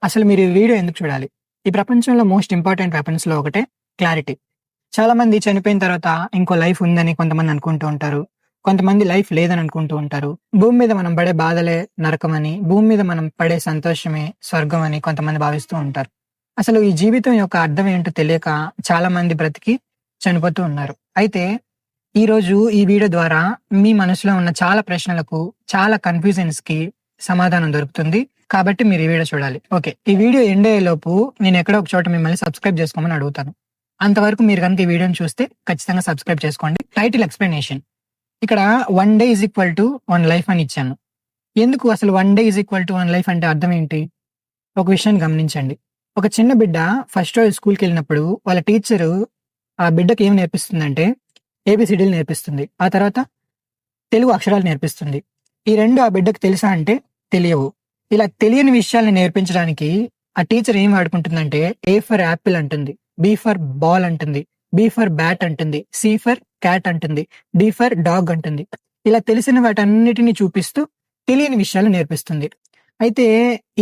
అసలు మీరు ఈ వీడియో ఎందుకు చూడాలి? ఈ ప్రపంచంలో మోస్ట్ ఇంపార్టెంట్ వెపన్స్‌లో ఒకటే క్లారిటీ. చాలామంది చనిపోయిన తర్వాత ఇంకో లైఫ్ ఉందని కొంతమంది అనుకుంటూ ఉంటారు. కొంతమంది లైఫ్ లేదని అనుకుంటూ ఉంటారు. భూమి మీద మనం పడే బాధలే నరకమని, భూమి మీద మనం పడే సంతోషమే స్వర్గం అని కొంతమంది భావిస్తూ ఉంటారు. అసలు ఈ జీవితం యొక్క అర్థం ఏంటో తెలియక చాలామంది బ్రతికి చనిపోతూ ఉన్నారు. అయితే ఈరోజు ఈ వీడియో ద్వారా మీ మనసులో ఉన్న చాలా ప్రశ్నలకు, చాలా కన్‌ఫ్యూజన్స్‌కి సమాధానం దొరుకుతుంది. కాబట్టి మీరు ఈ వీడియో చూడాలి. ఓకే. ఈ వీడియో ఎండ్ అయ్యేలోపు నేను ఎక్కడో ఒక చోట మిమ్మల్ని సబ్స్క్రైబ్ చేసుకోమని అడుగుతాను. అంతవరకు మీరు గనుక ఈ వీడియోని చూస్తే ఖచ్చితంగా సబ్స్క్రైబ్ చేసుకోండి. Title explanation. ఇక్కడ 1 day is equal to 1 life అని ఇచ్చాను. ఎందుకు అసలు 1 day is equal to 1 life అంటే అర్థం ఏంటి? ఒక విషయాన్ని గమనించండి. ఒక చిన్న బిడ్డ ఫస్ట్ రోజు స్కూల్‌కెళ్ళినప్పుడు వాళ్ళ టీచరు ఆ బిడ్డకి ఏం నేర్పిస్తుందంటే ఏబీసీడీలు నేర్పిస్తుంది. ఆ తర్వాత తెలుగు అక్షరాలు నేర్పిస్తుంది. ఈ 2 ఆ బిడ్డకి తెలుసా అంటే తెలియవు. ఇలా తెలియని విషయాల్ని నేర్పించడానికి ఆ టీచర్ ఏం వాడుకుంటుందంటే ఏ ఫర్ యాపిల్ అంటుంది, బి ఫర్ బాల్ అంటుంది, బి ఫర్ బ్యాట్ అంటుంది, సి ఫర్ క్యాట్ అంటుంది, డి ఫర్ డాగ్ అంటుంది. ఇలా తెలిసిన వాటన్నిటిని చూపిస్తూ తెలియని విషయాలు నేర్పిస్తుంది. అయితే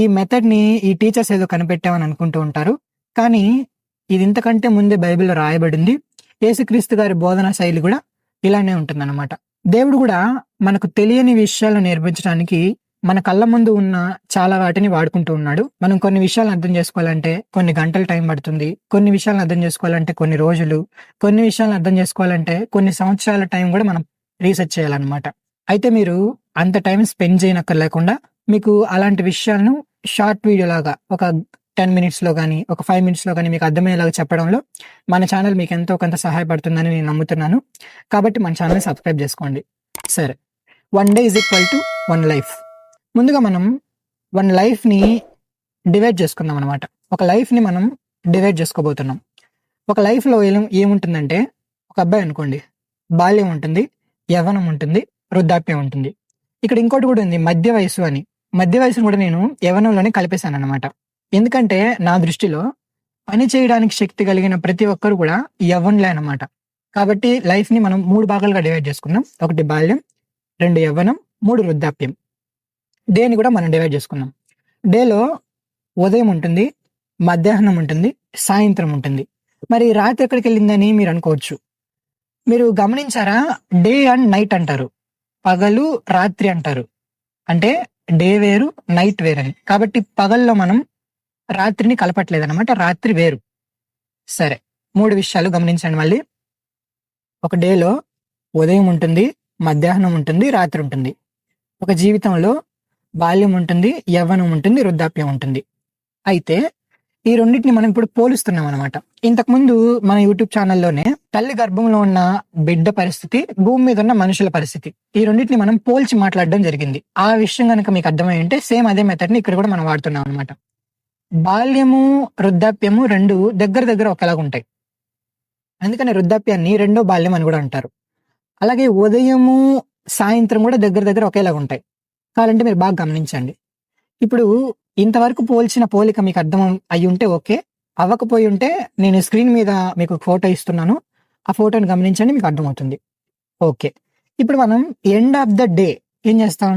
ఈ మెథడ్‌ని ఈ టీచర్స్ ఏదో కనిపెట్టామని అనుకుంటూ ఉంటారు. కానీ ఇది ఇంతకంటే ముందే బైబిల్‌లో రాయబడింది. యేసుక్రీస్తు గారి బోధనా శైలి కూడా ఇలానే ఉంటుందన్నమాట. దేవుడు కూడా మనకు తెలియని విషయాలను నేర్పించడానికి మన కళ్ళ ముందు ఉన్న చాలా వాటిని వాడుకుంటూ ఉన్నాడు. మనం కొన్ని విషయాలను అర్థం చేసుకోవాలంటే కొన్ని గంటలు టైం పడుతుంది. కొన్ని విషయాలను అర్థం చేసుకోవాలంటే కొన్ని రోజులు, కొన్ని విషయాలను అర్థం చేసుకోవాలంటే కొన్ని సంవత్సరాల టైం కూడా మనం రీసెర్చ్ చేయాలన్నమాట. అయితే మీరు అంత టైం స్పెండ్ చేయనక్కర్లేకుండా మీకు అలాంటి విషయాలను షార్ట్ వీడియో లాగా ఒక 10 మినిట్స్‌లో గాని, ఒక 5 మినిట్స్‌లో గాని మీకు అర్థమయ్యేలాగా చెప్పడంలో మన ఛానల్ మీకు ఎంతో కొంత సహాయపడుతుందని నేను నమ్ముతున్నాను. కాబట్టి మన ఛానల్‌ని సబ్స్క్రైబ్ చేసుకోండి. సరే. 1 day is equal to 1 life. ముందుగా మనం 1 లైఫ్‌ని డివైడ్ చేసుకుందాం అనమాట. ఒక లైఫ్‌ని మనం డివైడ్ చేసుకోబోతున్నాం. ఒక లైఫ్‌లో ఏముంటుందంటే ఒక అబ్బాయి అనుకోండి. బాల్యం ఉంటుంది, యవ్వనం ఉంటుంది, వృద్ధాప్యం ఉంటుంది. ఇక్కడ ఇంకోటి కూడా ఉంది మధ్య వయస్సు అని. మధ్య వయస్సును కూడా నేను యవ్వనంలోనే కలిపేశానన్నమాట. ఎందుకంటే నా దృష్టిలో పని చేయడానికి శక్తి కలిగిన ప్రతి ఒక్కరు కూడా యవ్వనులే అన్నమాట. కాబట్టి లైఫ్‌ని మనం 3 భాగాలుగా డివైడ్ చేసుకున్నాం. 1 బాల్యం, 2 యవ్వనం, 3 వృద్ధాప్యం. డేని కూడా మనం డివైడ్ చేసుకున్నాం. డేలో ఉదయం ఉంటుంది, మధ్యాహ్నం ఉంటుంది, సాయంత్రం ఉంటుంది. మరి రాత్రి ఎక్కడికెళ్ళిందని మీరు అనుకోవచ్చు. మీరు గమనించారా? డే అండ్ నైట్ అంటారు. పగలు, రాత్రి అంటారు. అంటే డే వేరు, నైట్ వేరని. కాబట్టి పగల్లో మనం రాత్రిని కలపట్లేదన్నమాట. రాత్రి వేరు. సరే. 3 విషయాలు గమనించండి మళ్ళీ. ఒక డేలో ఉదయం ఉంటుంది, మధ్యాహ్నం ఉంటుంది, రాత్రి ఉంటుంది. ఒక జీవితంలో బాల్యం ఉంటుంది, యవ్వనం ఉంటుంది, వృద్ధాప్యం ఉంటుంది. అయితే ఈ రెండిటిని మనం ఇప్పుడు పోలుస్తున్నాం అనమాట. ఇంతకుముందు మన యూట్యూబ్ ఛానల్లోనే తల్లి గర్భంలో ఉన్న బిడ్డ పరిస్థితి, భూమి మీద ఉన్న మనుషుల పరిస్థితి, ఈ రెండింటిని మనం పోల్చి మాట్లాడడం జరిగింది. ఆ విషయం కనుక మీకు అర్థమై ఉంటే సేమ్ అదే మెథడ్ని ఇక్కడ కూడా మనం వాడుతున్నాం అనమాట. బాల్యము, వృద్ధాప్యము 2 దగ్గర దగ్గర ఒకేలాగా ఉంటాయి. అందుకని వృద్ధాప్యాన్ని రెండో బాల్యం అని కూడా అంటారు. అలాగే ఉదయము, సాయంత్రం కూడా దగ్గర దగ్గర ఒకేలాగా ఉంటాయి. కావాలంటే మీరు బాగా గమనించండి. ఇప్పుడు ఇంతవరకు పోల్చిన పోలిక మీకు అర్థం అయ్యి ఉంటే ఓకే. అవ్వకపోయి ఉంటే నేను స్క్రీన్ మీద మీకు ఫోటో ఇస్తున్నాను. ఆ ఫోటోని గమనించండి, మీకు అర్థమవుతుంది. ఓకే. ఇప్పుడు మనం ఎండ్ ఆఫ్ ద డే ఏం చేస్తాం?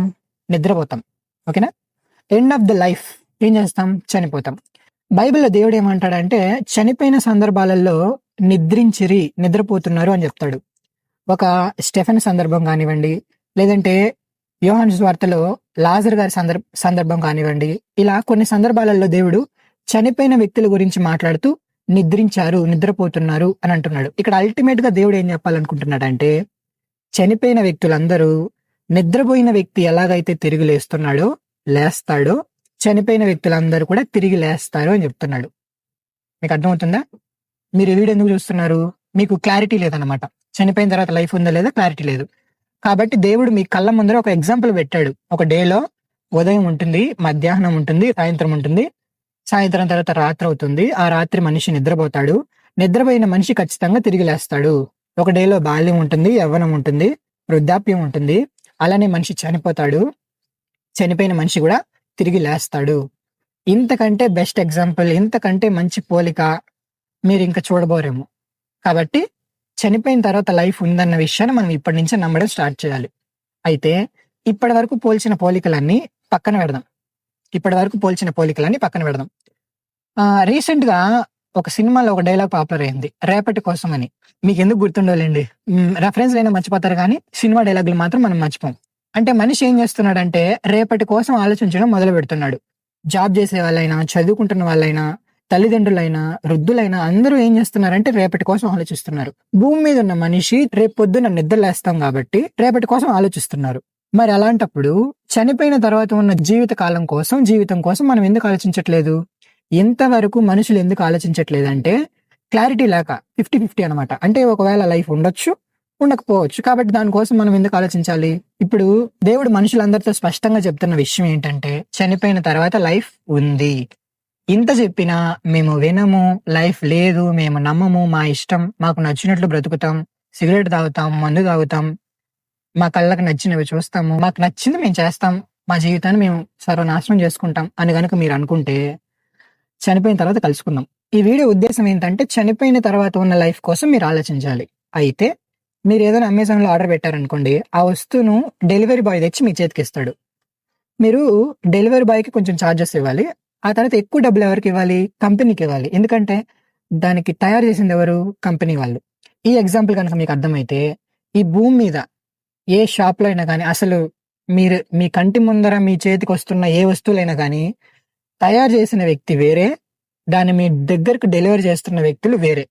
నిద్రపోతాం. ఓకేనా? ఎండ్ ఆఫ్ ద లైఫ్ ఏం చేస్తాం? చనిపోతాం. బైబిల్లో దేవుడు ఏమంటాడంటే చనిపోయిన సందర్భాలలో నిద్రించిరి, నిద్రపోతున్నారు అని చెప్తాడు. ఒక స్టెఫెన్ సందర్భం కానివ్వండి, లేదంటే యోహాను సువార్తలో లాజర్ గారి సందర్భం కానివ్వండి, ఇలా కొన్ని సందర్భాలలో దేవుడు చనిపోయిన వ్యక్తుల గురించి మాట్లాడుతూ నిద్రించారు, నిద్రపోతున్నారు అని అంటున్నాడు. ఇక్కడ అల్టిమేట్ గా దేవుడు ఏం చెప్పాలనుకుంటున్నాడంటే చనిపోయిన వ్యక్తులందరూ నిద్రపోయిన వ్యక్తి ఎలాగైతే తిరిగి లేస్తాడో చనిపోయిన వ్యక్తులందరూ కూడా తిరిగి లేస్తారు అని చెప్తున్నాడు. మీకు అర్థమవుతుందా? మీరు ఈ వీడియో ఎందుకు చూస్తున్నారు? మీకు క్లారిటీ లేదన్నమాట. చనిపోయిన తర్వాత లైఫ్ ఉందా లేదా క్లారిటీ లేదు. కాబట్టి దేవుడు మీ కళ్ళ ముందర ఒక ఎగ్జాంపుల్ పెట్టాడు. ఒక డేలో ఉదయం ఉంటుంది, మధ్యాహ్నం ఉంటుంది, సాయంత్రం ఉంటుంది. సాయంత్రం తర్వాత రాత్రి అవుతుంది. ఆ రాత్రి మనిషి నిద్రపోతాడు. నిద్రపోయిన మనిషి ఖచ్చితంగా తిరిగి లేస్తాడు. ఒక డేలో బాల్యం ఉంటుంది, యవ్వనం ఉంటుంది, వృద్ధాప్యం ఉంటుంది. అలానే మనిషి చనిపోతాడు. చనిపోయిన మనిషి కూడా తిరిగి లేస్తాడు. ఇంతకంటే బెస్ట్ ఎగ్జాంపుల్, ఇంతకంటే మంచి పోలిక మీరు ఇంకా చూడబోరేమో. కాబట్టి చనిపోయిన తర్వాత లైఫ్ ఉందన్న విషయాన్ని మనం ఇప్పటి నుంచే నమ్మడం స్టార్ట్ చేయాలి. అయితే ఇప్పటి వరకు పోల్చిన పోలికలన్నీ పక్కన పెడదాం. ఇప్పటి వరకు పోల్చిన పోలికలన్నీ పక్కన పెడదాం. రీసెంట్‌గా ఒక సినిమాలో ఒక డైలాగ్ పాపులర్ అయింది. 'రేపటి కోసం' అని. మీకెందుకు గుర్తుండవులెండి. రెఫరెన్స్‌లైనా మర్చిపోతారు గానీ, సినిమా డైలాగులు మాత్రం మనం మర్చిపోం. అంటే మనిషి ఏం చేస్తున్నాడంటే, రేపటి కోసం ఆలోచించడం మొదలుపెడుతున్నాడు. జాబ్ చేసే వాళ్ళైనా, చదువుకుంటున్న వాళ్ళైనా, తల్లిదండ్రులైనా, వృద్ధులైనా అందరూ ఏం చేస్తున్నారంటే రేపటి కోసం ఆలోచిస్తున్నారు. భూమి మీద ఉన్న మనిషి రేపు పొద్దున్న నిద్రలేస్తాం కాబట్టి రేపటి కోసం ఆలోచిస్తున్నారు. మరి అలాంటప్పుడు చనిపోయిన తర్వాత ఉన్న జీవితం కోసం మనం ఎందుకు ఆలోచించట్లేదు? ఇంతవరకు మనుషులు ఎందుకు ఆలోచించట్లేదంటే క్లారిటీ లేక 50-50 అనమాట. అంటే ఒకవేళ లైఫ్ ఉండొచ్చు, ఉండకపోవచ్చు. కాబట్టి దానికోసం మనం ఎందుకు ఆలోచించాలి? ఇప్పుడు దేవుడు మనుషులందరితో స్పష్టంగా చెప్తున్న విషయం ఏంటంటే చనిపోయిన తర్వాత లైఫ్ ఉంది. ఇంత చెప్పినా మేము వినము, లైఫ్ లేదు, మేము నమ్మము, మా ఇష్టం, మాకు నచ్చినట్లు బ్రతుకుతాం, సిగరెట్ తాగుతాం, మందు తాగుతాం, మా కళ్ళకి నచ్చినవి చూస్తాము, మాకు నచ్చింది మేము చేస్తాం, మా జీవితాన్ని మేము సర్వనాశనం చేసుకుంటాం అని గనుక మీరు అనుకుంటే చనిపోయిన తర్వాత కలుసుకుందాం. ఈ వీడియో ఉద్దేశం ఏంటంటే చనిపోయిన తర్వాత ఉన్న లైఫ్ కోసం మీరు ఆలోచించాలి. అయితే మీరు ఏదైనా అమెజాన్‌లో ఆర్డర్ పెట్టారనుకోండి, ఆ వస్తువును డెలివరీ బాయ్ తెచ్చి మీ చేతికిస్తాడు. మీరు డెలివరీ బాయ్‌కి కొంచెం చార్జెస్ ఇవ్వాలి. ఆ తర్వాత ఎక్కువ డబ్బులు ఎవరికివ్వాలి? కంపెనీకివ్వాలి. ఎందుకంటే దానికి తయారు చేసింది ఎవరు? కంపెనీ వాళ్ళు. ఈ ఎగ్జాంపుల్ గనక మీకు అర్థమైతే ఈ భూమి మీద ఏ షాప్‌లో అయినా గానీ అసలు మీరు మీ కంటి ముందర మీ చేతికొస్తున్న ఏ వస్తువులైనా గానీ తయారు చేసిన వ్యక్తి వేరే, దాన్ని మీ దగ్గరకు డెలివరీ చేస్తున్న వ్యక్తులు వేరే.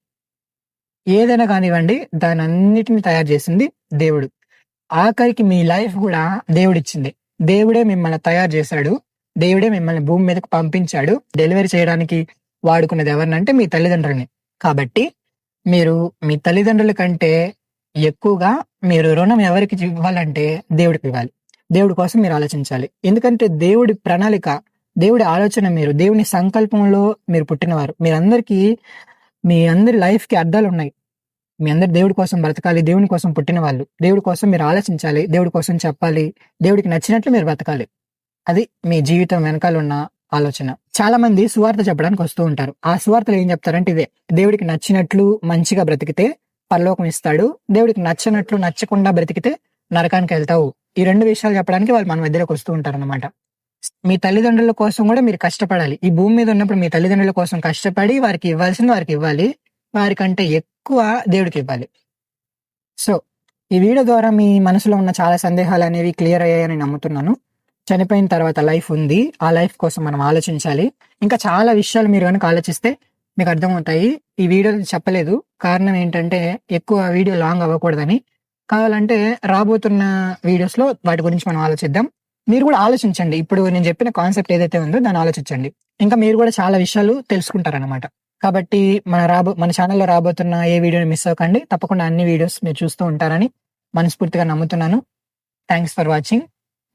ఏదైనా కానివ్వండి దానన్నిటిని తయారు చేసింది దేవుడు. ఆఖరికి మీ లైఫ్ గూడా దేవుడిచ్చిందే. దేవుడే మిమ్మల్ని తయారు చేశాడు. దేవుడే మిమ్మల్ని భూమి మీదకి పంపించాడు. డెలివరీ చేయడానికి వాడుకున్నది ఎవరినంటే మీ తల్లిదండ్రులని. కాబట్టి మీరు మీ తల్లిదండ్రుల కంటే ఎక్కువగా మీరు రుణం ఎవరికి ఇవ్వాలంటే దేవుడికివ్వాలి. దేవుడి కోసం మీరు ఆలోచించాలి. ఎందుకంటే దేవుడి ప్రణాళిక, దేవుడి ఆలోచన మీరు, దేవుని సంకల్పంలో మీరు పుట్టినవారు. మీ అందరి లైఫ్‌కి అర్థాలున్నాయి. మీ అందరు దేవుడి కోసం బ్రతకాలి. దేవుని కోసం పుట్టిన వాళ్ళు. దేవుడి కోసం మీరు ఆలోచించాలి. దేవుడి కోసం చెప్పాలి. దేవుడికి నచ్చినట్లు మీరు బ్రతకాలి. అది మీ జీవితం వెనకాలున్న ఆలోచన. చాలా మంది సువార్త చెప్పడానికి వస్తూ ఉంటారు. ఆ సువార్తలో ఏం చెప్తారంటే ఇదే. దేవుడికి నచ్చినట్లు మంచిగా బ్రతికితే పరలోకం ఇస్తాడు. దేవుడికి నచ్చనట్లు నచ్చకుండా బ్రతికితే నరకానికెళ్తావు. ఈ 2 విషయాలు చెప్పడానికి వాళ్ళు మన మధ్యలోకి వస్తూ ఉంటారనమాట. మీ తల్లిదండ్రుల కోసం గూడా మీరు కష్టపడాలి. ఈ భూమి మీద ఉన్నప్పుడు మీ తల్లిదండ్రుల కోసం కష్టపడి వారికి ఇవ్వాల్సింది వారికివ్వాలి. వారికంటే ఎక్కువ దేవుడికివ్వాలి. సో, ఈ వీడియో ద్వారా మీ మనసులో ఉన్న చాలా సందేహాలనేవి క్లియర్ అయ్యాయని నమ్ముతున్నాను. చనిపోయిన తర్వాత లైఫ్ ఉంది. ఆ లైఫ్ కోసం మనం ఆలోచించాలి. ఇంకా చాలా విషయాలు మీరు గనుక ఆలోచిస్తే మీకు అర్థమవుతాయి. ఈ వీడియోలో చెప్పలేదు. కారణం ఏంటంటే ఎక్కువ వీడియో లాంగ్ అవ్వకూడదని. కావాలంటే రాబోతున్న వీడియోస్‌లో వాటి గురించి మనం ఆలోచిద్దాం. మీరు గూడా ఆలోచించండి. ఇప్పుడు నేను చెప్పిన కాన్సెప్ట్ ఏదైతే ఉందో దాన్ని ఆలోచించండి. ఇంకా మీరు గూడా చాలా విషయాలు తెలుసుకుంటారనమాట. కాబట్టి మన ఛానెల్‌లో రాబోతున్న ఏ వీడియోని మిస్ అవ్వకండి. తప్పకుండా అన్ని వీడియోస్ మీరు చూస్తూ ఉంటారని మనస్ఫూర్తిగా నమ్ముతున్నాను. Thanks for watching.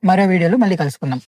మరో వీడియోలో మళ్ళీ కలుసుకుందాం.